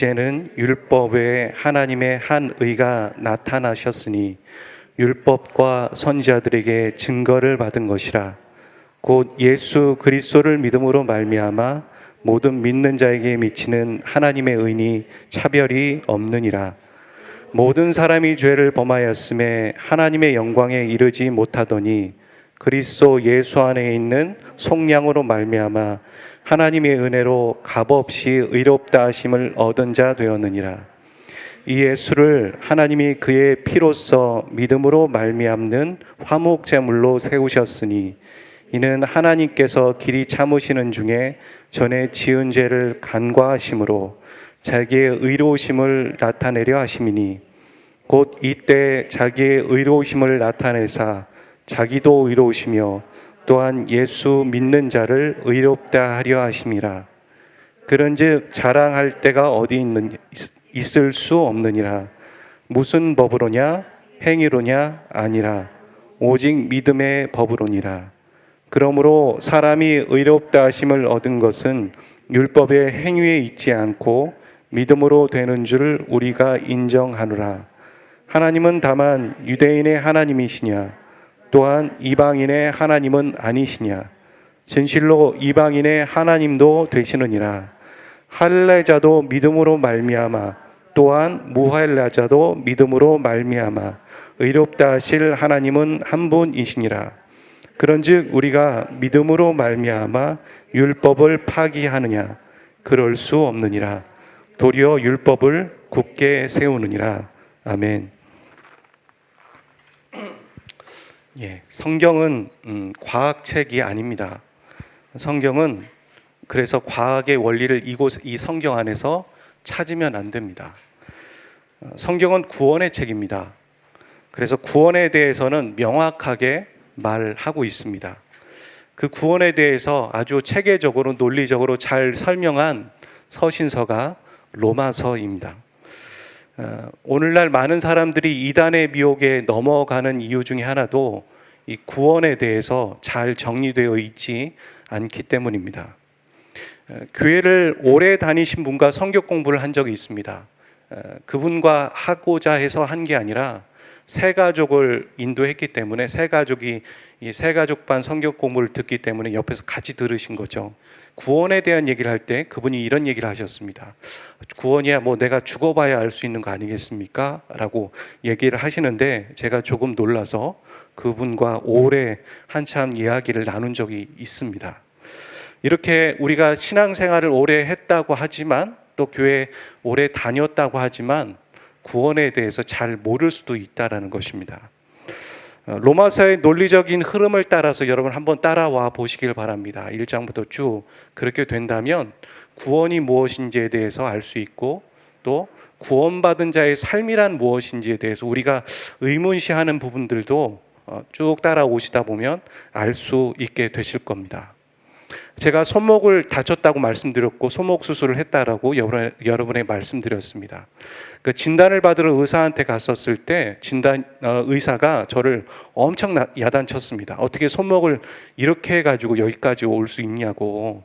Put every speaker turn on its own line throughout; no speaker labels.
이제는 율법 외에 하나님의 한 의가 나타나셨으니 율법과 선지자들에게 증거를 받은 것이라. 곧 예수 그리스도를 믿음으로 말미암아 모든 믿는 자에게 미치는 하나님의 의니 차별이 없느니라. 모든 사람이 죄를 범하였음에 하나님의 영광에 이르지 못하더니 그리스도 예수 안에 있는 속량으로 말미암아 하나님의 은혜로 값없이 의롭다 하심을 얻은 자 되었느니라. 이 예수를 하나님이 그의 피로써 믿음으로 말미암는 화목 제물로 세우셨으니 이는 하나님께서 길이 참으시는 중에 전에 지은 죄를 간과하심으로 자기의 의로우심을 나타내려 하심이니 곧 이때 자기의 의로우심을 나타내사 자기도 의로우시며 또한 예수 믿는 자를 의롭다 하려 하심이라. 그런즉 자랑할 때가 어디 있을 수 없느니라. 무슨 법으로냐? 행위로냐? 아니라 오직 믿음의 법으로니라. 그러므로 사람이 의롭다 하심을 얻은 것은 율법의 행위에 있지 않고 믿음으로 되는 줄 우리가 인정하노라. 하나님은 다만 유대인의 하나님이시냐? 또한 이방인의 하나님은 아니시냐? 진실로 이방인의 하나님도 되시느니라. 할례자도 믿음으로 말미암아 또한 무할례자도 믿음으로 말미암아 의롭다 하실 하나님은 한 분이시니라. 그런즉 우리가 믿음으로 말미암아 율법을 파기하느냐? 그럴 수 없느니라. 도리어 율법을 굳게 세우느니라. 아멘. 성경은 과학책이 아닙니다. 성경은 그래서 과학의 원리를 이 성경 안에서 찾으면 안 됩니다. 성경은 구원의 책입니다. 그래서 구원에 대해서는 명확하게 말하고 있습니다. 그 구원에 대해서 아주 체계적으로 논리적으로 잘 설명한 서신서가 로마서입니다. 오늘날 많은 사람들이 이단의 미혹에 넘어가는 이유 중에 하나도 이 구원에 대해서 잘 정리되어 있지 않기 때문입니다. 교회를 오래 다니신 분과 성경 공부를 한 적이 있습니다. 그분과 하고자 해서 한 게 아니라 세 가족을 인도했기 때문에 세 가족이 이 세 가족반 성경 공부를 듣기 때문에 옆에서 같이 들으신 거죠. 구원에 대한 얘기를 할 때 그분이 이런 얘기를 하셨습니다. 구원이야 뭐 내가 죽어봐야 알 수 있는 거 아니겠습니까? 라고 얘기를 하시는데 제가 조금 놀라서 그분과 오래 한참 이야기를 나눈 적이 있습니다. 이렇게 우리가 신앙생활을 오래 했다고 하지만 또 교회 오래 다녔다고 하지만 구원에 대해서 잘 모를 수도 있다는 것입니다. 로마서의 논리적인 흐름을 따라서 여러분 한번 따라와 보시길 바랍니다. 1장부터 쭉 그렇게 된다면 구원이 무엇인지에 대해서 알 수 있고 또 구원받은 자의 삶이란 무엇인지에 대해서 우리가 의문시하는 부분들도 쭉 따라오시다 보면 알 수 있게 되실 겁니다. 제가 손목을 다쳤다고 말씀드렸고 손목 수술을 했다라고 여러분에 말씀드렸습니다. 그 진단을 받으러 의사한테 갔었을 때 의사가 저를 엄청 야단쳤습니다. 어떻게 손목을 이렇게 해가지고 여기까지 올 수 있냐고.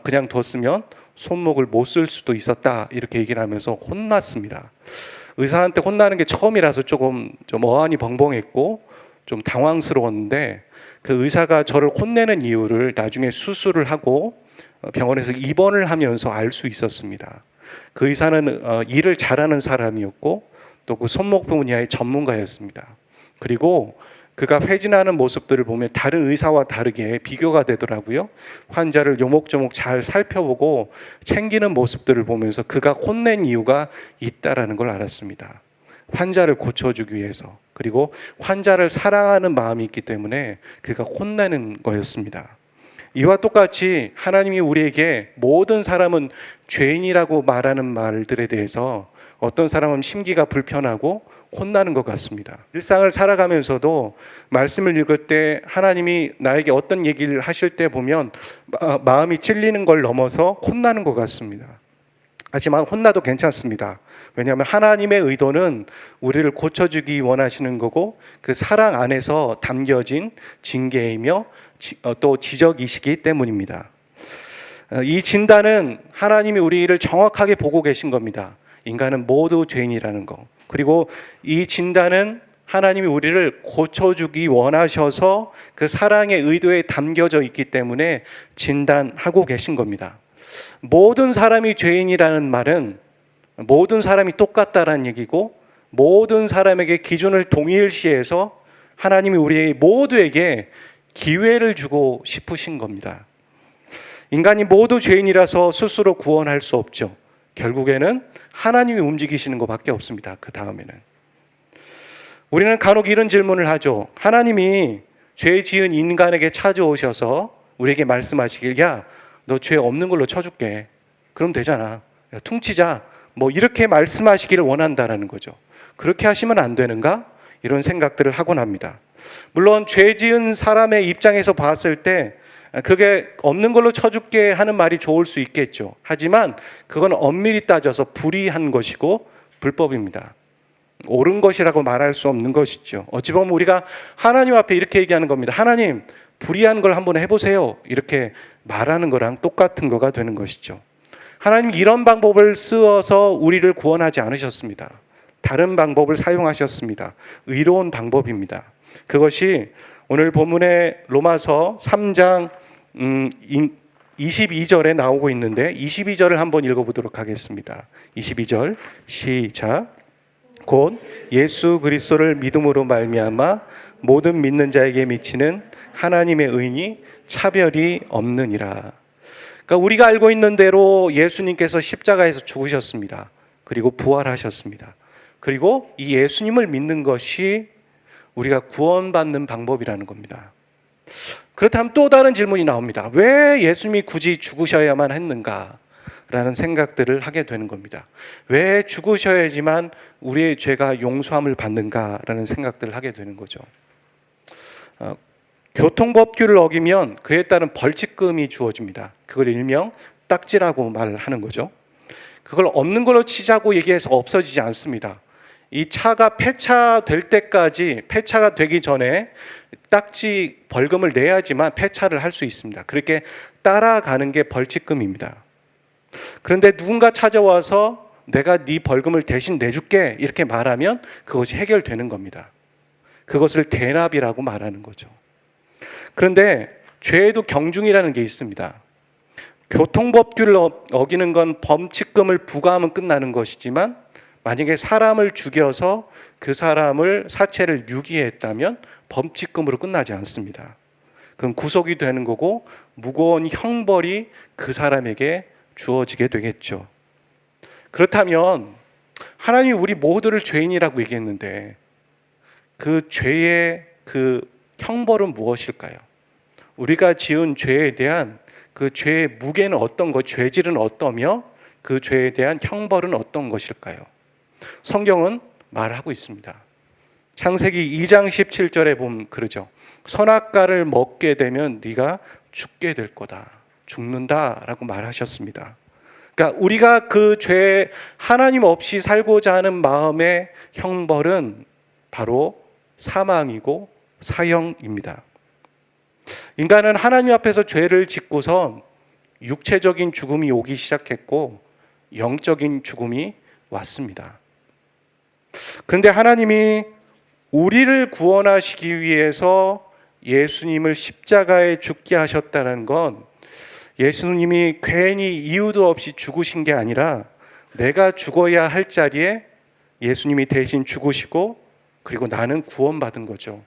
그냥 뒀으면 손목을 못 쓸 수도 있었다 이렇게 얘기를 하면서 혼났습니다. 의사한테 혼나는 게 처음이라서 좀 어안이 벙벙했고 좀 당황스러웠는데 그 의사가 저를 혼내는 이유를 나중에 수술을 하고 병원에서 입원을 하면서 알 수 있었습니다. 그 의사는 일을 잘하는 사람이었고 또 그 손목 분야의 전문가였습니다. 그리고 그가 회진하는 모습들을 보면 다른 의사와 다르게 비교가 되더라고요. 환자를 요목조목 잘 살펴보고 챙기는 모습들을 보면서 그가 혼낸 이유가 있다라는 걸 알았습니다. 환자를 고쳐주기 위해서 그리고 환자를 사랑하는 마음이 있기 때문에 그가 혼내는 거였습니다. 이와 똑같이 하나님이 우리에게 모든 사람은 죄인이라고 말하는 말들에 대해서 어떤 사람은 심기가 불편하고 혼나는 것 같습니다. 일상을 살아가면서도 말씀을 읽을 때 하나님이 나에게 어떤 얘기를 하실 때 보면 마음이 찔리는 걸 넘어서 혼나는 것 같습니다. 하지만 혼나도 괜찮습니다. 왜냐하면 하나님의 의도는 우리를 고쳐주기 원하시는 거고 그 사랑 안에서 담겨진 징계이며 또 지적이시기 때문입니다. 이 진단은 하나님이 우리를 정확하게 보고 계신 겁니다. 인간은 모두 죄인이라는 거. 그리고 이 진단은 하나님이 우리를 고쳐주기 원하셔서 그 사랑의 의도에 담겨져 있기 때문에 진단하고 계신 겁니다. 모든 사람이 죄인이라는 말은 모든 사람이 똑같다라는 얘기고, 모든 사람에게 기준을 동일시해서 하나님이 우리 모두에게 기회를 주고 싶으신 겁니다. 인간이 모두 죄인이라서 스스로 구원할 수 없죠. 결국에는 하나님이 움직이시는 것밖에 없습니다. 그 다음에는 우리는 간혹 이런 질문을 하죠. 하나님이 죄 지은 인간에게 찾아오셔서 우리에게 말씀하시길, 야, 너 죄 없는 걸로 쳐줄게. 그럼 되잖아. 야, 퉁치자. 뭐 이렇게 말씀하시기를 원한다라는 거죠. 그렇게 하시면 안 되는가? 이런 생각들을 하곤 합니다. 물론 죄 지은 사람의 입장에서 봤을 때 그게 없는 걸로 쳐줄게 하는 말이 좋을 수 있겠죠. 하지만 그건 엄밀히 따져서 불의한 것이고 불법입니다. 옳은 것이라고 말할 수 없는 것이죠. 어찌 보면 우리가 하나님 앞에 이렇게 얘기하는 겁니다. 하나님, 불의한 걸 한번 해보세요. 이렇게 말하는 거랑 똑같은 거가 되는 것이죠. 하나님 이런 방법을 쓰어서 우리를 구원하지 않으셨습니다. 다른 방법을 사용하셨습니다. 의로운 방법입니다. 그것이 오늘 본문의 로마서 3장 22절에 나오고 있는데, 22절을 한번 읽어보도록 하겠습니다. 22절 시작. 곧 예수 그리스도를 믿음으로 말미암아 모든 믿는 자에게 미치는 하나님의 의인이 차별이 없느니라. 그러니까 우리가 알고 있는 대로 예수님께서 십자가에서 죽으셨습니다. 그리고 부활하셨습니다. 그리고 이 예수님을 믿는 것이 우리가 구원받는 방법이라는 겁니다. 그렇다면 또 다른 질문이 나옵니다. 왜 예수님이 굳이 죽으셔야만 했는가? 라는 생각들을 하게 되는 겁니다. 왜 죽으셔야지만 우리의 죄가 용서함을 받는가라는 생각들을 하게 되는 거죠. 교통법규를 어기면 그에 따른 벌칙금이 주어집니다. 그걸 일명 딱지라고 말하는 거죠. 그걸 없는 걸로 치자고 얘기해서 없어지지 않습니다. 이 차가 폐차될 때까지, 폐차가 되기 전에 딱지 벌금을 내야지만 폐차를 할 수 있습니다. 그렇게 따라가는 게 벌칙금입니다. 그런데 누군가 찾아와서 내가 네 벌금을 대신 내줄게 이렇게 말하면 그것이 해결되는 겁니다. 그것을 대납이라고 말하는 거죠. 그런데 죄에도 경중이라는 게 있습니다. 교통법규를 어기는 건 범칙금을 부과하면 끝나는 것이지만, 만약에 사람을 죽여서 그 사람을 사체를 유기했다면 범칙금으로 끝나지 않습니다. 그럼 구속이 되는 거고 무거운 형벌이 그 사람에게 주어지게 되겠죠. 그렇다면 하나님이 우리 모두를 죄인이라고 얘기했는데 그 죄의 그 형벌은 무엇일까요? 우리가 지은 죄에 대한 그 죄의 무게는 어떤 것, 죄질은 어떠며 그 죄에 대한 형벌은 어떤 것일까요? 성경은 말하고 있습니다. 창세기 2장 17절에 보면 그러죠. 선악과를 먹게 되면 네가 죽게 될 거다. 죽는다라고 말하셨습니다. 그러니까 우리가 그 죄, 하나님 없이 살고자 하는 마음의 형벌은 바로 사망이고 사형입니다. 인간은 하나님 앞에서 죄를 짓고선 육체적인 죽음이 오기 시작했고 영적인 죽음이 왔습니다. 그런데 하나님이 우리를 구원하시기 위해서 예수님을 십자가에 죽게 하셨다는 건 예수님이 괜히 이유도 없이 죽으신 게 아니라 내가 죽어야 할 자리에 예수님이 대신 죽으시고 그리고 나는 구원받은 거죠.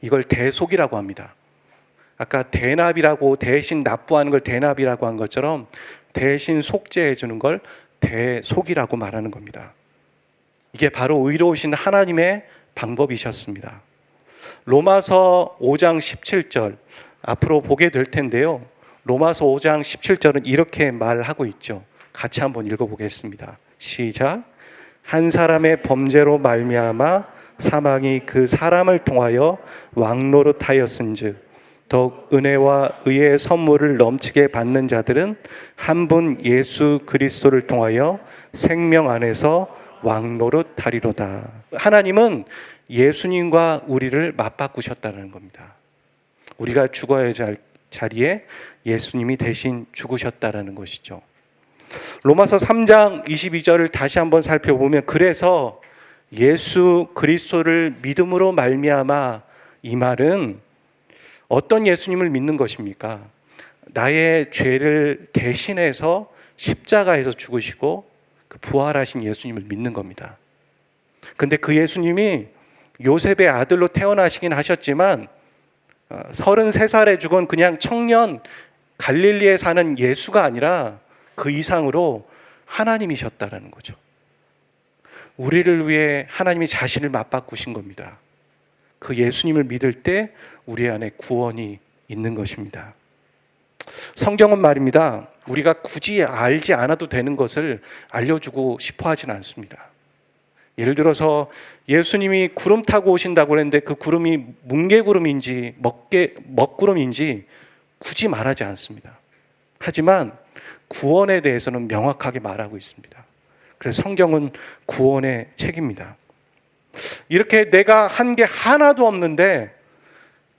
이걸 대속이라고 합니다. 아까 대납이라고 대신 납부하는 걸 대납이라고 한 것처럼 대신 속죄해 주는 걸 대속이라고 말하는 겁니다. 이게 바로 의로우신 하나님의 방법이셨습니다. 로마서 5장 17절 앞으로 보게 될 텐데요. 로마서 5장 17절은 이렇게 말하고 있죠. 같이 한번 읽어보겠습니다. 시작. 한 사람의 범죄로 말미암아 사망이 그 사람을 통하여 왕노릇하였은즉 더욱 은혜와 의의 선물을 넘치게 받는 자들은 한 분 예수 그리스도를 통하여 생명 안에서 왕노릇하리로다. 하나님은 예수님과 우리를 맞바꾸셨다는 겁니다. 우리가 죽어야 할 자리에 예수님이 대신 죽으셨다라는 것이죠. 로마서 3장 22절을 다시 한번 살펴보면, 그래서 예수 그리스도를 믿음으로 말미암아, 이 말은 어떤 예수님을 믿는 것입니까? 나의 죄를 대신해서 십자가에서 죽으시고 그 부활하신 예수님을 믿는 겁니다. 근데 그 예수님이 요셉의 아들로 태어나시긴 하셨지만 33살에 죽은 그냥 청년 갈릴리에 사는 예수가 아니라 그 이상으로 하나님이셨다라는 거죠. 우리를 위해 하나님이 자신을 맞바꾸신 겁니다. 그 예수님을 믿을 때 우리 안에 구원이 있는 것입니다. 성경은 말입니다, 우리가 굳이 알지 않아도 되는 것을 알려주고 싶어 하진 않습니다. 예를 들어서 예수님이 구름 타고 오신다고 했는데 그 구름이 뭉게구름인지 먹구름인지 굳이 말하지 않습니다. 하지만 구원에 대해서는 명확하게 말하고 있습니다. 그래서 성경은 구원의 책입니다. 이렇게 내가 한 게 하나도 없는데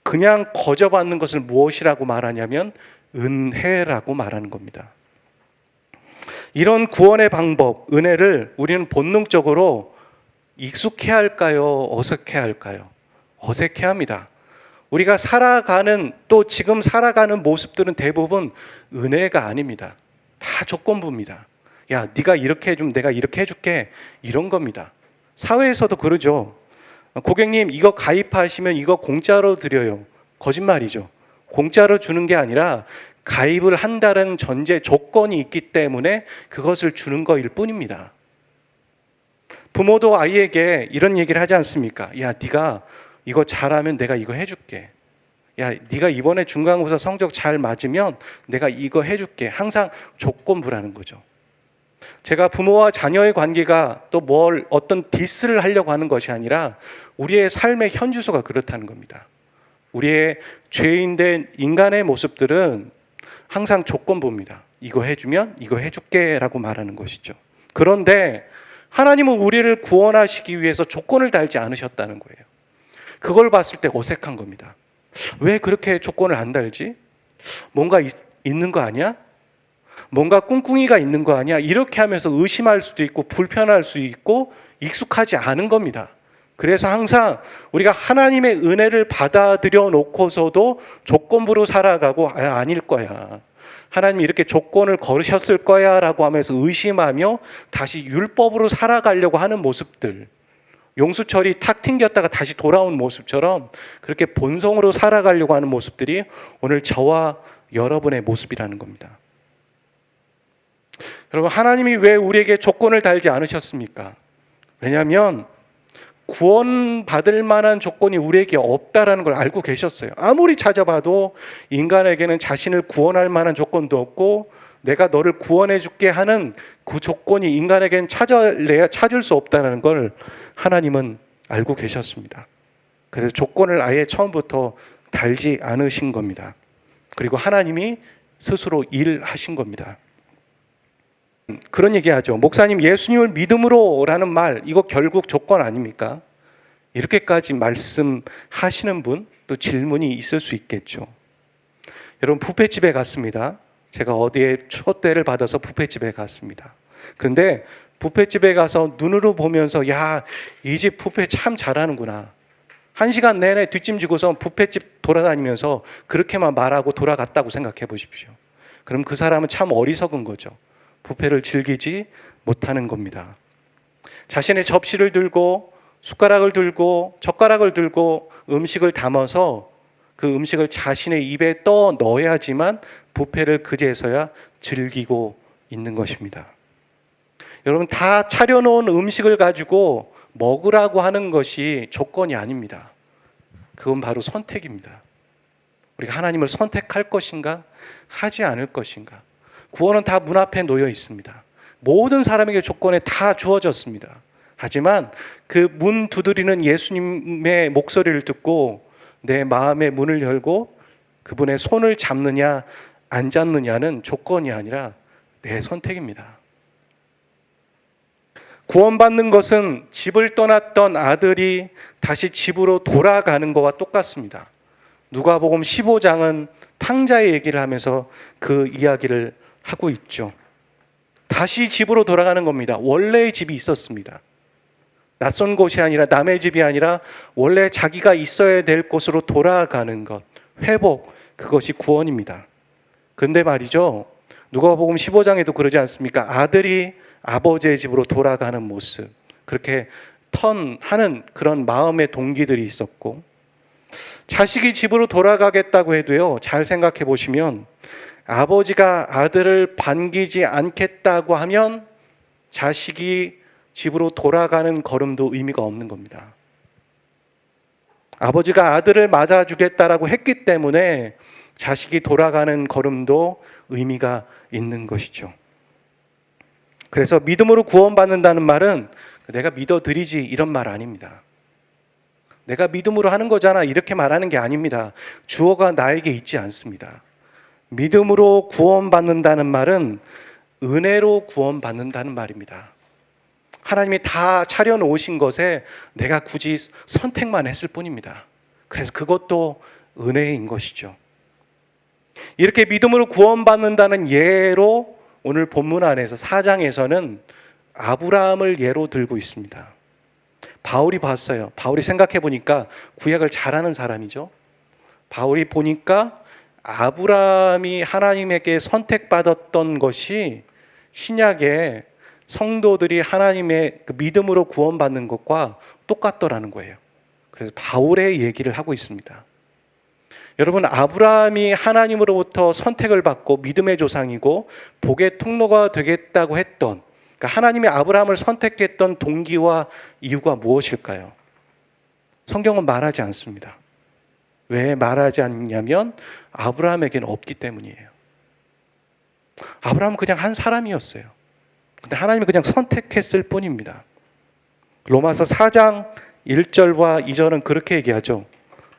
그냥 거저받는 것을 무엇이라고 말하냐면 은혜라고 말하는 겁니다. 이런 구원의 방법, 은혜를 우리는 본능적으로 익숙해 할까요? 어색해 할까요? 어색해 합니다. 우리가 살아가는, 또 지금 살아가는 모습들은 대부분 은혜가 아닙니다. 다 조건부입니다. 야, 네가 이렇게 해주면 내가 이렇게 해줄게, 이런 겁니다. 사회에서도 그러죠. 고객님, 이거 가입하시면 이거 공짜로 드려요. 거짓말이죠. 공짜로 주는 게 아니라 가입을 한다는 전제 조건이 있기 때문에 그것을 주는 거일 뿐입니다. 부모도 아이에게 이런 얘기를 하지 않습니까? 야, 네가 이거 잘하면 내가 이거 해줄게. 야, 네가 이번에 중간고사 성적 잘 맞으면 내가 이거 해줄게. 항상 조건부라는 거죠. 제가 부모와 자녀의 관계가 또 어떤 디스를 하려고 하는 것이 아니라 우리의 삶의 현주소가 그렇다는 겁니다. 우리의 죄인된 인간의 모습들은 항상 조건부입니다. 이거 해주면 이거 해줄게 라고 말하는 것이죠. 그런데 하나님은 우리를 구원하시기 위해서 조건을 달지 않으셨다는 거예요. 그걸 봤을 때 어색한 겁니다. 왜 그렇게 조건을 안 달지? 뭔가 있는 거 아니야? 뭔가 꿍꿍이가 있는 거 아니야? 이렇게 하면서 의심할 수도 있고 불편할 수 있고 익숙하지 않은 겁니다. 그래서 항상 우리가 하나님의 은혜를 받아들여 놓고서도 조건부로 살아가고 아닐 거야, 하나님이 이렇게 조건을 걸으셨을 거야 라고 하면서 의심하며 다시 율법으로 살아가려고 하는 모습들, 용수철이 탁 튕겼다가 다시 돌아온 모습처럼 그렇게 본성으로 살아가려고 하는 모습들이 오늘 저와 여러분의 모습이라는 겁니다. 여러분, 하나님이 왜 우리에게 조건을 달지 않으셨습니까? 왜냐하면 구원받을 만한 조건이 우리에게 없다라는 걸 알고 계셨어요. 아무리 찾아봐도 인간에게는 자신을 구원할 만한 조건도 없고 내가 너를 구원해 줄게 하는 그 조건이 인간에게는 찾을 수 없다는 걸 하나님은 알고 계셨습니다. 그래서 조건을 아예 처음부터 달지 않으신 겁니다. 그리고 하나님이 스스로 일하신 겁니다. 그런 얘기하죠. 목사님, 예수님을 믿음으로 라는 말, 이거 결국 조건 아닙니까? 이렇게까지 말씀하시는 분, 또 질문이 있을 수 있겠죠. 여러분, 뷔페집에 갔습니다. 제가 어디에 초대를 받아서 뷔페집에 갔습니다. 그런데 뷔페집에 가서 눈으로 보면서 야, 이 집 뷔페 참 잘하는구나, 1시간 내내 뒷짐지고서 뷔페집 돌아다니면서 그렇게만 말하고 돌아갔다고 생각해 보십시오. 그럼 그 사람은 참 어리석은 거죠. 뷔페를 즐기지 못하는 겁니다. 자신의 접시를 들고 숟가락을 들고 젓가락을 들고 음식을 담아서 그 음식을 자신의 입에 떠 넣어야지만 뷔페를 그제서야 즐기고 있는 것입니다. 여러분, 다 차려놓은 음식을 가지고 먹으라고 하는 것이 조건이 아닙니다. 그건 바로 선택입니다. 우리가 하나님을 선택할 것인가, 하지 않을 것인가. 구원은 다 문 앞에 놓여 있습니다. 모든 사람에게 조건에 다 주어졌습니다. 하지만 그 문 두드리는 예수님의 목소리를 듣고 내 마음의 문을 열고 그분의 손을 잡느냐 안 잡느냐는 조건이 아니라 내 선택입니다. 구원받는 것은 집을 떠났던 아들이 다시 집으로 돌아가는 것과 똑같습니다. 누가복음 15장은 탕자의 얘기를 하면서 그 이야기를 하고 있죠. 다시 집으로 돌아가는 겁니다. 원래의 집이 있었습니다. 낯선 곳이 아니라, 남의 집이 아니라 원래 자기가 있어야 될 곳으로 돌아가는 것, 회복, 그것이 구원입니다. 근데 말이죠, 누가복음 15장에도 그러지 않습니까? 아들이 아버지의 집으로 돌아가는 모습, 그렇게 턴하는 그런 마음의 동기들이 있었고, 자식이 집으로 돌아가겠다고 해도요, 잘 생각해 보시면 아버지가 아들을 반기지 않겠다고 하면 자식이 집으로 돌아가는 걸음도 의미가 없는 겁니다. 아버지가 아들을 맞아주겠다라고 했기 때문에 자식이 돌아가는 걸음도 의미가 있는 것이죠. 그래서 믿음으로 구원받는다는 말은 내가 믿어드리지 이런 말 아닙니다. 내가 믿음으로 하는 거잖아 이렇게 말하는 게 아닙니다. 주어가 나에게 있지 않습니다. 믿음으로 구원받는다는 말은 은혜로 구원받는다는 말입니다. 하나님이 다 차려놓으신 것에 내가 굳이 선택만 했을 뿐입니다. 그래서 그것도 은혜인 것이죠. 이렇게 믿음으로 구원받는다는 예로 오늘 본문 안에서 4장에서는 아브라함을 예로 들고 있습니다. 바울이 봤어요. 바울이 생각해 보니까 구약을 잘하는 사람이죠. 바울이 보니까 아브라함이 하나님에게 선택받았던 것이 신약의 성도들이 하나님의 그 믿음으로 구원받는 것과 똑같더라는 거예요. 그래서 바울의 얘기를 하고 있습니다. 여러분, 아브라함이 하나님으로부터 선택을 받고 믿음의 조상이고 복의 통로가 되겠다고 했던, 그러니까 하나님이 아브라함을 선택했던 동기와 이유가 무엇일까요? 성경은 말하지 않습니다. 왜 말하지 않냐면 아브라함에게는 없기 때문이에요. 아브라함은 그냥 한 사람이었어요. 근데 하나님이 그냥 선택했을 뿐입니다. 로마서 4장 1절과 2절은 그렇게 얘기하죠.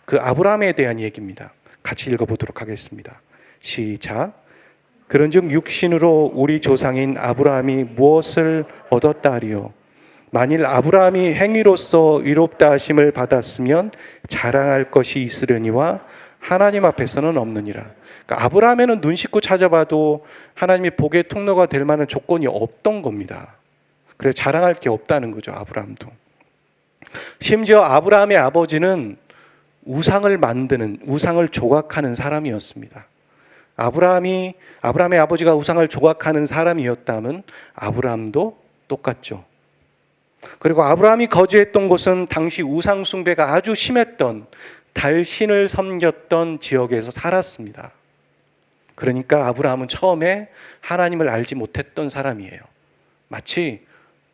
그 아브라함에 대한 얘기입니다. 같이 읽어보도록 하겠습니다. 시작. 그런즉 육신으로 우리 조상인 아브라함이 무엇을 얻었다 하리요? 만일 아브라함이 행위로서 의롭다 하심을 받았으면 자랑할 것이 있으려니와 하나님 앞에서는 없느니라. 그러니까 아브라함에는 눈 씻고 찾아봐도 하나님이 복의 통로가 될 만한 조건이 없던 겁니다. 그래서 자랑할 게 없다는 거죠, 아브라함도. 심지어 아브라함의 아버지는 우상을 만드는, 우상을 조각하는 사람이었습니다. 아브라함의 아버지가 우상을 조각하는 사람이었다면 아브라함도 똑같죠. 그리고 아브라함이 거주했던 곳은 당시 우상 숭배가 아주 심했던 달신을 섬겼던 지역에서 살았습니다. 그러니까 아브라함은 처음에 하나님을 알지 못했던 사람이에요. 마치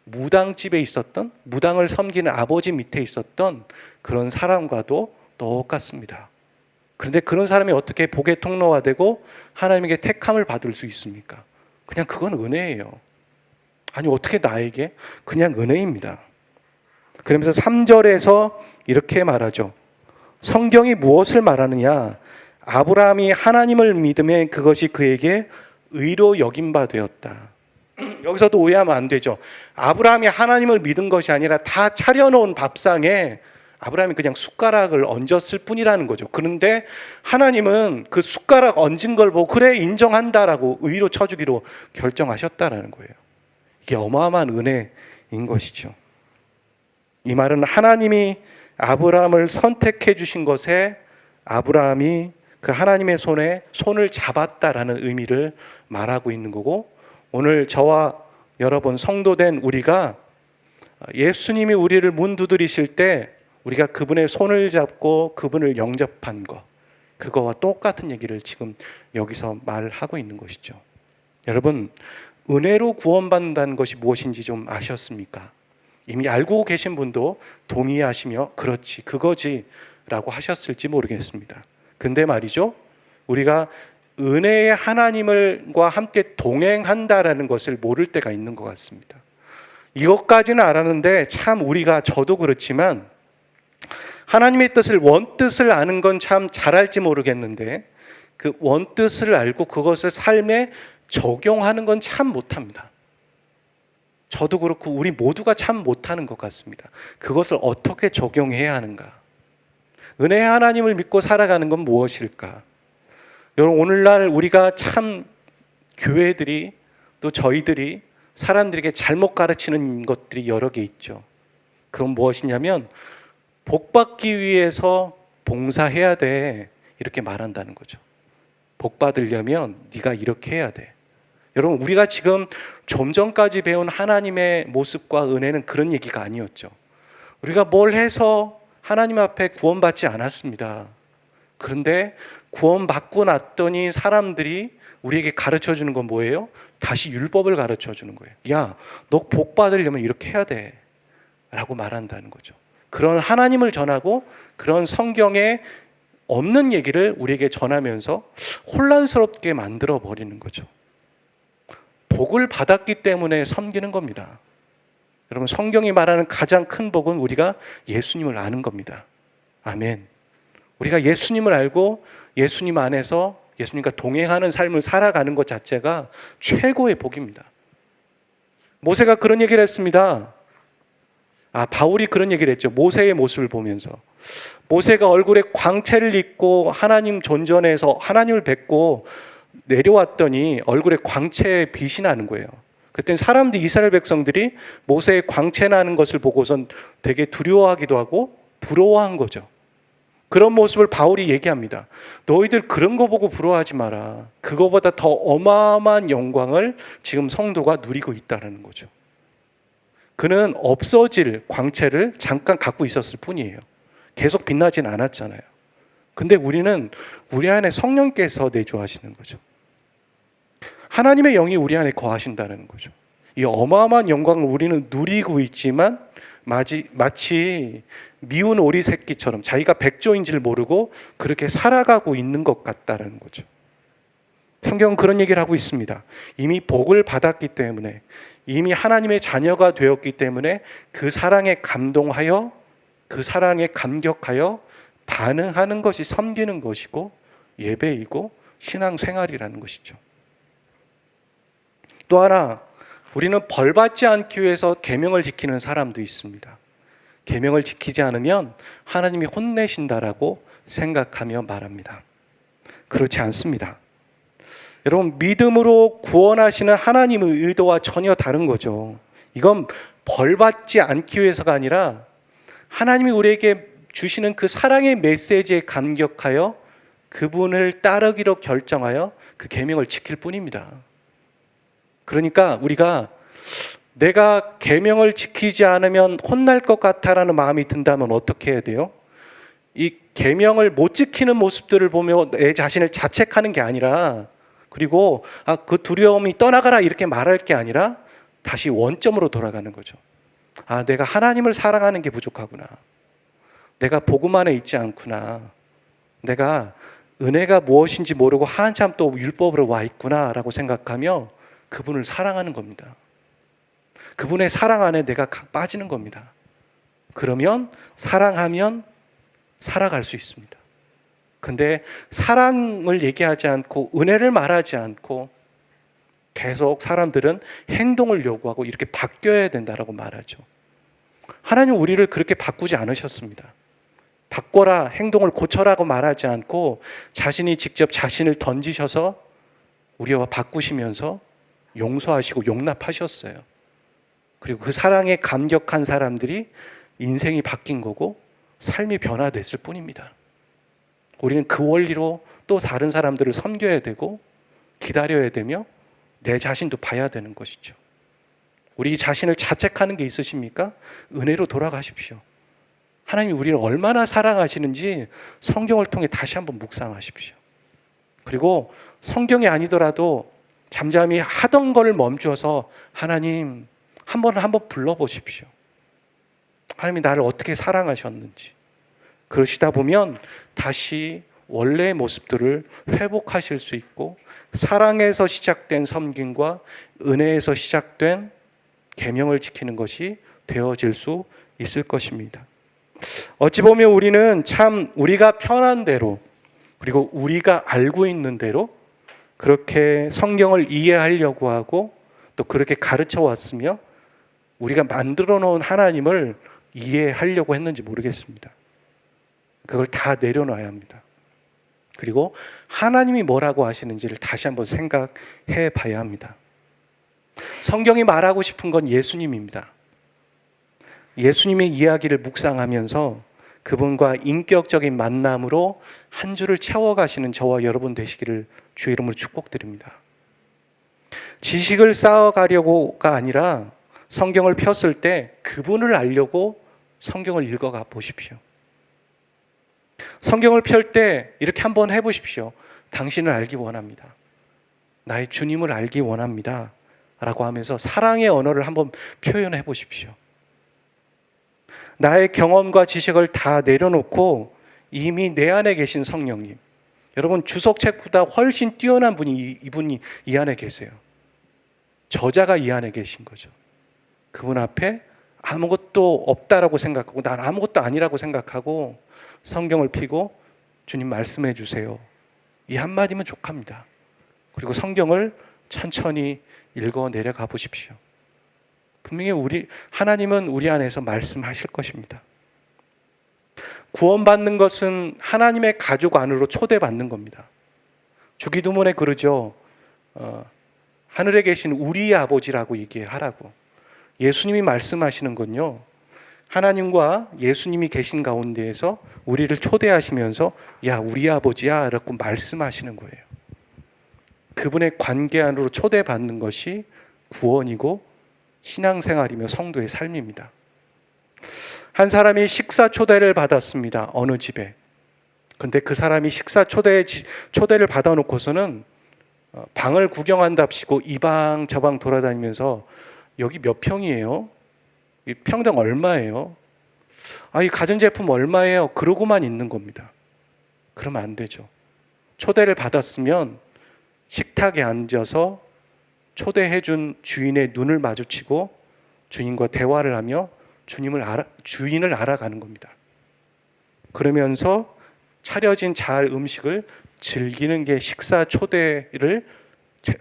무당집에 있었던, 무당을 섬기는 아버지 밑에 있었던 그런 사람과도 똑같습니다. 그런데 그런 사람이 어떻게 복의 통로가 되고 하나님에게 택함을 받을 수 있습니까? 그냥 그건 은혜예요. 아니 어떻게 나에게? 그냥 은혜입니다. 그러면서 3절에서 이렇게 말하죠. 성경이 무엇을 말하느냐? 아브라함이 하나님을 믿음에 그것이 그에게 의로 여긴 바 되었다. 여기서도 오해하면 안 되죠. 아브라함이 하나님을 믿은 것이 아니라 다 차려놓은 밥상에 아브라함이 그냥 숟가락을 얹었을 뿐이라는 거죠. 그런데 하나님은 그 숟가락 얹은 걸 보고 그래 인정한다라고 의로 쳐주기로 결정하셨다라는 거예요. 이게 어마어마한 은혜인 것이죠. 이 말은 하나님이 아브라함을 선택해 주신 것에 아브라함이 그 하나님의 손을 잡았다라는 의미를 말하고 있는 거고, 오늘 저와 여러분 성도된 우리가 예수님이 우리를 문 두드리실 때 우리가 그분의 손을 잡고 그분을 영접한 것, 그거와 똑같은 얘기를 지금 여기서 말하고 있는 것이죠. 여러분, 은혜로 구원받는다는 것이 무엇인지 좀 아셨습니까? 이미 알고 계신 분도 동의하시며 그렇지, 그거지 라고 하셨을지 모르겠습니다. 근데 말이죠, 우리가 은혜의 하나님과 함께 동행한다라는 것을 모를 때가 있는 것 같습니다. 이것까지는 알았는데 참 우리가, 저도 그렇지만 하나님의 뜻을, 원뜻을 아는 건 참 잘할지 모르겠는데 그 원뜻을 알고 그것을 삶에 적용하는 건 참 못합니다. 저도 그렇고 우리 모두가 참 못하는 것 같습니다. 그것을 어떻게 적용해야 하는가? 은혜의 하나님을 믿고 살아가는 건 무엇일까? 여러분, 오늘날 우리가 참 교회들이 또 저희들이 사람들에게 잘못 가르치는 것들이 여러 개 있죠. 그건 무엇이냐면 복 받기 위해서 봉사해야 돼, 이렇게 말한다는 거죠. 복 받으려면 네가 이렇게 해야 돼. 여러분, 우리가 지금 좀 전까지 배운 하나님의 모습과 은혜는 그런 얘기가 아니었죠. 우리가 뭘 해서 하나님 앞에 구원받지 않았습니다. 그런데 구원받고 났더니 사람들이 우리에게 가르쳐 주는 건 뭐예요? 다시 율법을 가르쳐 주는 거예요. 야, 너 복 받으려면 이렇게 해야 돼 라고 말한다는 거죠. 그런 하나님을 전하고 그런 성경에 없는 얘기를 우리에게 전하면서 혼란스럽게 만들어 버리는 거죠. 복을 받았기 때문에 섬기는 겁니다. 여러분, 성경이 말하는 가장 큰 복은 우리가 예수님을 아는 겁니다. 아멘. 우리가 예수님을 알고 예수님 안에서 예수님과 동행하는 삶을 살아가는 것 자체가 최고의 복입니다. 모세가 그런 얘기를 했습니다. 바울이 그런 얘기를 했죠. 모세의 모습을 보면서. 모세가 얼굴에 광채를 입고 하나님 존전에서 하나님을 뵙고 내려왔더니 얼굴에 광채에 빛이 나는 거예요. 그때 사람들이, 이스라엘 백성들이 모세의 광채 나는 것을 보고선 되게 두려워하기도 하고 부러워한 거죠. 그런 모습을 바울이 얘기합니다. 너희들 그런 거 보고 부러워하지 마라. 그거보다 더 어마어마한 영광을 지금 성도가 누리고 있다는 거죠. 그는 없어질 광채를 잠깐 갖고 있었을 뿐이에요. 계속 빛나진 않았잖아요. 근데 우리는 우리 안에 성령께서 내주하시는 거죠. 하나님의 영이 우리 안에 거하신다는 거죠. 이 어마어마한 영광을 우리는 누리고 있지만 마치 미운 오리 새끼처럼 자기가 백조인지를 모르고 그렇게 살아가고 있는 것 같다는 거죠. 성경은 그런 얘기를 하고 있습니다. 이미 복을 받았기 때문에, 이미 하나님의 자녀가 되었기 때문에 그 사랑에 감동하여, 그 사랑에 감격하여 반응하는 것이 섬기는 것이고 예배이고 신앙생활이라는 것이죠. 또 하나, 우리는 벌받지 않기 위해서 계명을 지키는 사람도 있습니다. 계명을 지키지 않으면 하나님이 혼내신다라고 생각하며 말합니다. 그렇지 않습니다. 여러분, 믿음으로 구원하시는 하나님의 의도와 전혀 다른 거죠. 이건 벌받지 않기 위해서가 아니라 하나님이 우리에게 주시는 그 사랑의 메시지에 감격하여 그분을 따르기로 결정하여 그 계명을 지킬 뿐입니다. 그러니까 우리가 내가 계명을 지키지 않으면 혼날 것 같아라는 마음이 든다면 어떻게 해야 돼요? 이 계명을 못 지키는 모습들을 보며 내 자신을 자책하는 게 아니라, 그리고 그 두려움이 떠나가라 이렇게 말할 게 아니라 다시 원점으로 돌아가는 거죠. 내가 하나님을 사랑하는 게 부족하구나. 내가 복음 안에 있지 않구나. 내가 은혜가 무엇인지 모르고 한참 또 율법으로 와 있구나라고 생각하며 그분을 사랑하는 겁니다. 그분의 사랑 안에 내가 빠지는 겁니다. 그러면 사랑하면 살아갈 수 있습니다. 근데 사랑을 얘기하지 않고 은혜를 말하지 않고 계속 사람들은 행동을 요구하고 이렇게 바뀌어야 된다라고 말하죠. 하나님 우리를 그렇게 바꾸지 않으셨습니다. 바꿔라, 행동을 고쳐라고 말하지 않고 자신이 직접 자신을 던지셔서 우리와 바꾸시면서 용서하시고 용납하셨어요. 그리고 그 사랑에 감격한 사람들이 인생이 바뀐 거고 삶이 변화됐을 뿐입니다. 우리는 그 원리로 또 다른 사람들을 섬겨야 되고 기다려야 되며 내 자신도 봐야 되는 것이죠. 우리 자신을 자책하는 게 있으십니까? 은혜로 돌아가십시오. 하나님이 우리를 얼마나 사랑하시는지 성경을 통해 다시 한번 묵상하십시오. 그리고 성경이 아니더라도 잠잠히 하던 걸 멈춰서 하나님 한번 불러보십시오. 하나님이 나를 어떻게 사랑하셨는지. 그러시다 보면 다시 원래의 모습들을 회복하실 수 있고 사랑에서 시작된 섬김과 은혜에서 시작된 계명을 지키는 것이 되어질 수 있을 것입니다. 어찌 보면 우리는 참 우리가 편한 대로 그리고 우리가 알고 있는 대로 그렇게 성경을 이해하려고 하고 또 그렇게 가르쳐 왔으며 우리가 만들어 놓은 하나님을 이해하려고 했는지 모르겠습니다. 그걸 다 내려놔야 합니다. 그리고 하나님이 뭐라고 하시는지를 다시 한번 생각해 봐야 합니다. 성경이 말하고 싶은 건 예수님입니다. 예수님의 이야기를 묵상하면서 그분과 인격적인 만남으로 한 주를 채워가시는 저와 여러분 되시기를 주의 이름으로 축복드립니다. 지식을 쌓아가려고가 아니라 성경을 폈을 때 그분을 알려고 성경을 읽어가 보십시오. 성경을 펼 때 이렇게 한번 해보십시오. 당신을 알기 원합니다. 나의 주님을 알기 원합니다. 라고 하면서 사랑의 언어를 한번 표현해 보십시오. 나의 경험과 지식을 다 내려놓고 이미 내 안에 계신 성령님, 여러분 주석책보다 훨씬 뛰어난 분이 이분이 이 안에 계세요. 저자가 이 안에 계신 거죠. 그분 앞에 아무것도 없다라고 생각하고 난 아무것도 아니라고 생각하고 성경을 펴고 주님 말씀해 주세요. 이 한마디면 족합니다. 그리고 성경을 천천히 읽어 내려가 보십시오. 분명히 하나님은 우리 안에서 말씀하실 것입니다. 구원받는 것은 하나님의 가족 안으로 초대받는 겁니다. 주기도문에 그러죠. 하늘에 계신 우리 아버지라고 얘기하라고. 예수님이 말씀하시는 건요, 하나님과 예수님이 계신 가운데에서 우리를 초대하시면서 야 우리 아버지야 라고 말씀하시는 거예요. 그분의 관계 안으로 초대받는 것이 구원이고 신앙생활이며 성도의 삶입니다. 한 사람이 식사 초대를 받았습니다. 어느 집에. 근데 그 사람이 식사 초대를 받아놓고서는 방을 구경한답시고 이 방 저 방 돌아다니면서 여기 몇 평이에요? 이 평당 얼마예요? 이 가전제품 얼마예요? 그러고만 있는 겁니다. 그러면 안 되죠. 초대를 받았으면 식탁에 앉아서 초대해준 주인의 눈을 마주치고 주인과 대화를 하며 주인을 알아가는 겁니다. 그러면서 차려진 잘 음식을 즐기는 게 식사 초대를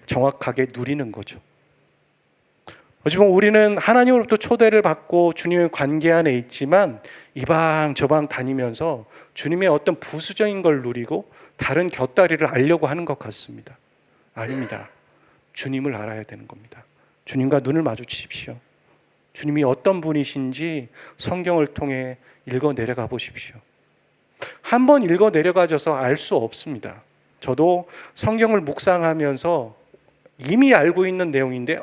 정확하게 누리는 거죠. 어찌보면 우리는 하나님으로부터 초대를 받고 주님의 관계 안에 있지만 이 방 저 방 다니면서 주님의 어떤 부수적인 걸 누리고 다른 곁다리를 알려고 하는 것 같습니다. 아닙니다. 주님을 알아야 되는 겁니다. 주님과 눈을 마주치십시오. 주님이 어떤 분이신지 성경을 통해 읽어 내려가 보십시오. 한번 읽어 내려가져서 알 수 없습니다. 저도 성경을 묵상하면서 이미 알고 있는 내용인데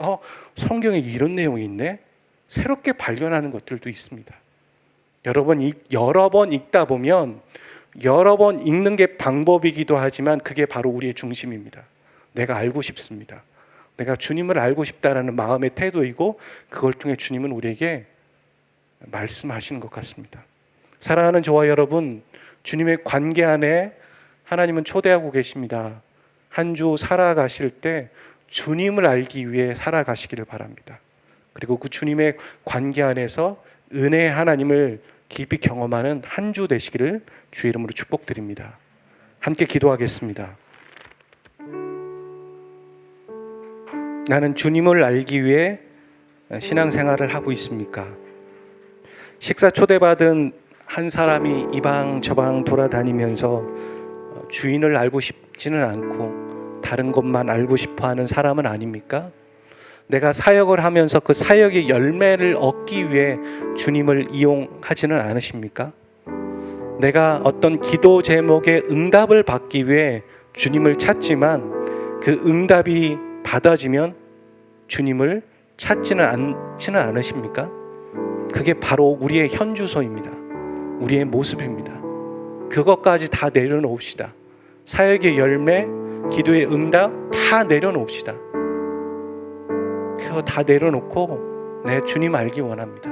성경에 이런 내용이 있네? 새롭게 발견하는 것들도 있습니다. 여러 번 읽다 보면 여러 번 읽는 게 방법이기도 하지만 그게 바로 우리의 중심입니다. 내가 알고 싶습니다. 내가 주님을 알고 싶다라는 마음의 태도이고 그걸 통해 주님은 우리에게 말씀하시는 것 같습니다. 사랑하는 저와 여러분, 주님의 관계 안에 하나님은 초대하고 계십니다. 한 주 살아가실 때 주님을 알기 위해 살아가시기를 바랍니다. 그리고 그 주님의 관계 안에서 은혜의 하나님을 깊이 경험하는 한 주 되시기를 주의 이름으로 축복드립니다. 함께 기도하겠습니다. 나는 주님을 알기 위해 신앙생활을 하고 있습니까? 식사 초대받은 한 사람이 이 방 저 방 돌아다니면서 주인을 알고 싶지는 않고 다른 것만 알고 싶어하는 사람은 아닙니까? 내가 사역을 하면서 그 사역의 열매를 얻기 위해 주님을 이용하지는 않으십니까? 내가 어떤 기도 제목의 응답을 받기 위해 주님을 찾지만 그 응답이 받아지면 주님을 찾지는 않으십니까? 그게 바로 우리의 현주소입니다. 우리의 모습입니다. 그것까지 다 내려놓읍시다. 사역의 열매, 기도의 응답 다 내려놓읍시다. 그거 다 내려놓고 내 주님 알기 원합니다.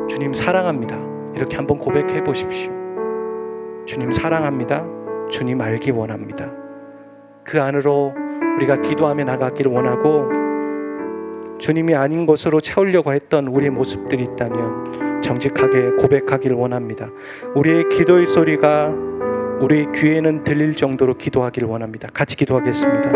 주님 사랑합니다. 이렇게 한번 고백해 보십시오. 주님 사랑합니다. 주님 알기 원합니다. 그 안으로 우리가 기도하며 나가기를 원하고 주님이 아닌 것으로 채우려고 했던 우리의 모습들이 있다면 정직하게 고백하기를 원합니다. 우리의 기도의 소리가 우리 귀에는 들릴 정도로 기도하기를 원합니다. 같이 기도하겠습니다.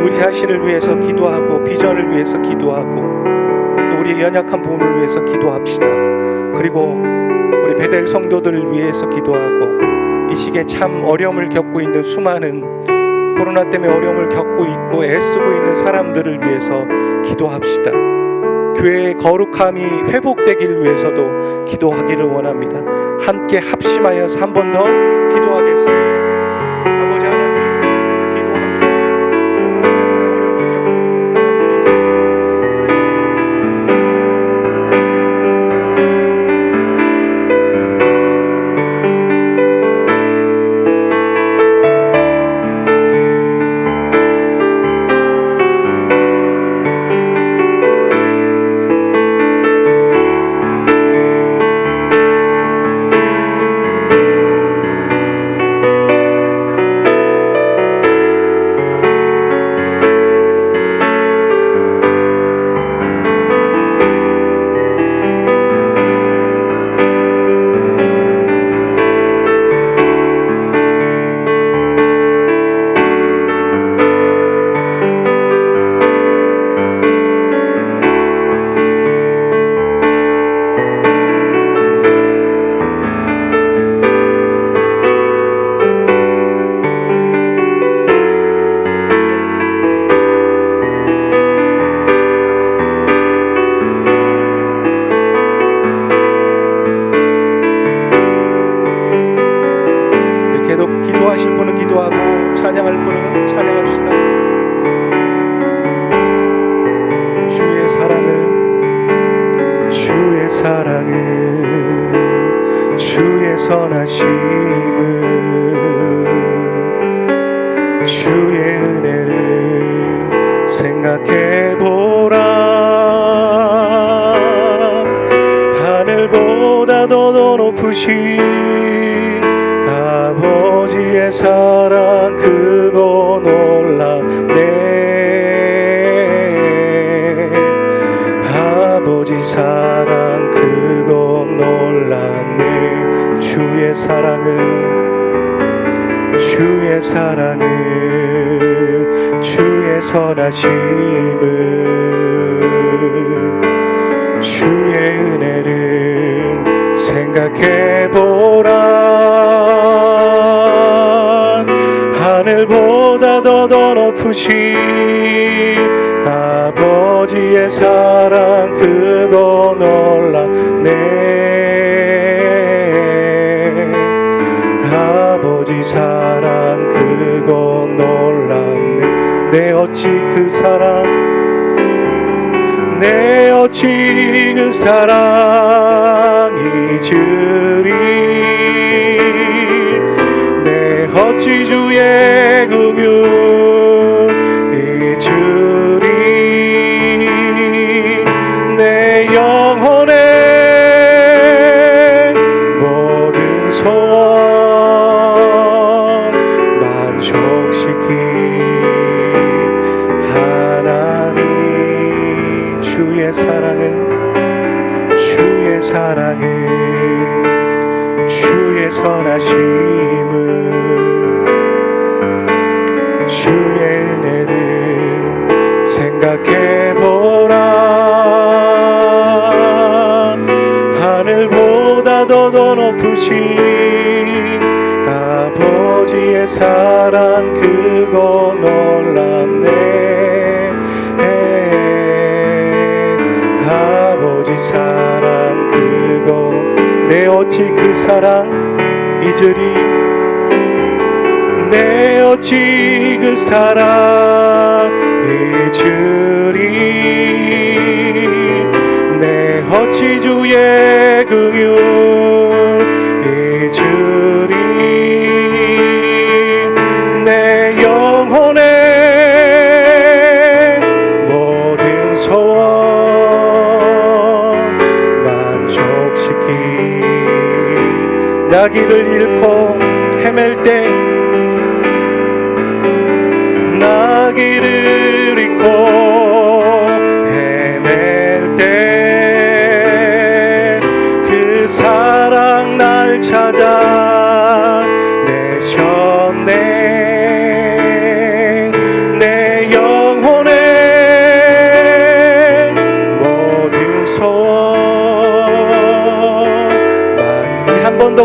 우리 자신을 위해서 기도하고 비전을 위해서 기도하고 또 우리의 연약한 부분을 위해서 기도합시다. 그리고 우리 베델 성도들을 위해서 기도하고 이 시기에 참 어려움을 겪고 있는 수많은 코로나 때문에 어려움을 겪고 있고 애쓰고 있는 사람들을 위해서 기도합시다. 교회의 거룩함이 회복되기를 위해서도 기도하기를 원합니다. 함께 합심하여서 한 번 더 기도하겠습니다. 아버지 하나님, 기도합니다. 코로나 때문에 어려움을 겪고 있는 사람들이 있습니다. 기도하실 분은 기도하고 찬양할 분은 찬양합시다. 주의 사랑을, 주의 사랑을, 주의 선하심을, 주의 은혜를 생각해보라. 하늘보다 더 높으신 아버지의 사랑 그거 놀랍네. 아버지 사랑 그거 놀랍네. 주의 사랑을, 주의 사랑을, 주의 선하심을, 주의 은혜를 생각해보라. 하늘보다 더 높으신 아버지의 사랑 그거 놀랍네. 아버지 사랑 그거 놀랍네. 내 어찌 그 사랑, 내 어찌 그 사랑 잊으리. 내 어찌 주의 긍휼 잊으리. 내 영혼의 모든 소원 만족시킨 하나님. 주의 사랑은, 주의 사랑은, 주의 선하심을, 주의 은혜를 생각해보라. 하늘보다 더 높으신 아버지의 사랑 그거 놀랍네. 아버지 사랑 그거, 내 어찌 그 사랑 잊으리. 내 어찌 그 사랑 잊으리. 내 어찌 주의 긍휼 잊으리. 내 영혼의 모든 소원 만족시킨, 나 길을 잃고 헤맬 때, 나 길을 잃고 헤맬 때 그 사랑 날 찾아 내셨네. 내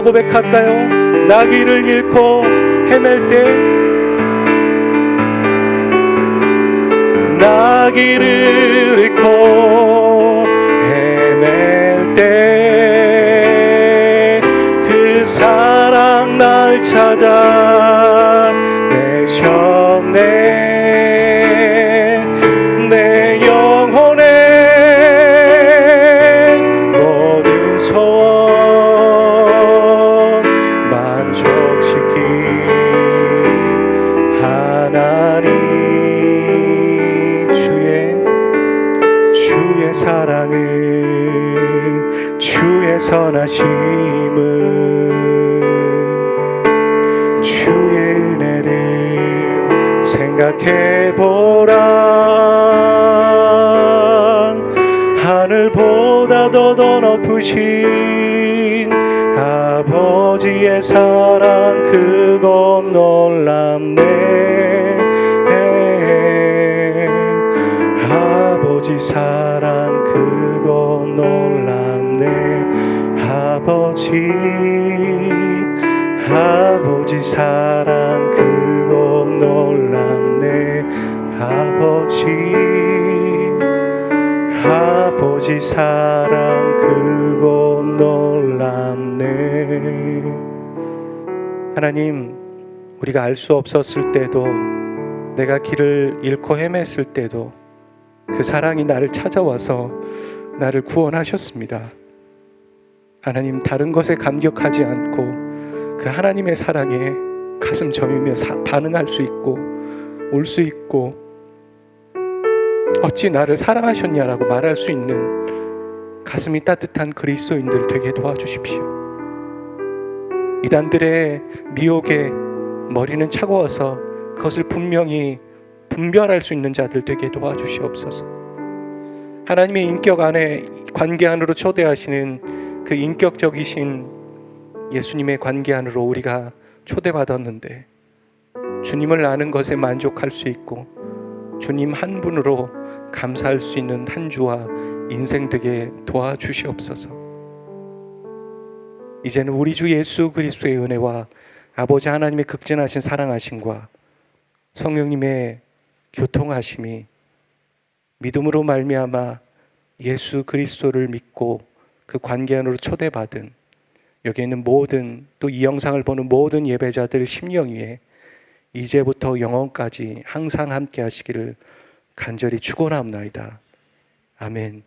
고백할까요? 나 길을 잃고 헤맬 때, 나 길을 잃고 헤맬 때 그 사랑 날 찾아 내셨네. 내 영혼의 모든 소원 만족시킨 하나님, 주의 사랑을, 주의 선하심을, 주의 은혜를 생각해보라. 하늘보다도 더 높으신 아버지의 사랑, 그건 놀랍네. 아버지 사랑, 그건 놀랍네. 아버지 사랑, 그건 놀랍네. 아버지 사랑, 그건 놀랍네. 하나님, 우리가 알 수 없었을 때도, 내가 길을 잃고 헤맸을 때도 그 사랑이 나를 찾아와서 나를 구원하셨습니다. 하나님, 다른 것에 감격하지 않고 그 하나님의 사랑에 가슴 저미며 반응할 수 있고 올 수 있고, 어찌 나를 사랑하셨냐라고 말할 수 있는 가슴이 따뜻한 그리스도인들 되게 도와주십시오. 이단들의 미혹에 머리는 차가워서 그것을 분명히 분별할 수 있는 자들 되게 도와주시옵소서. 하나님의 인격 안에, 관계 안으로 초대하시는 그 인격적이신 예수님의 관계 안으로 우리가 초대받았는데, 주님을 아는 것에 만족할 수 있고 주님 한 분으로 감사할 수 있는 한 주와 인생 되게 도와주시옵소서. 이제는 우리 주 예수 그리스도의 은혜와 아버지 하나님의 극진하신 사랑하심과 성령님의 교통하심이 믿음으로 말미암아 예수 그리스도를 믿고 그 관계 안으로 초대받은 여기 있는 모든, 또 이 영상을 보는 모든 예배자들 심령 위에 이제부터 영원까지 항상 함께 하시기를 간절히 축원합나이다. 아멘.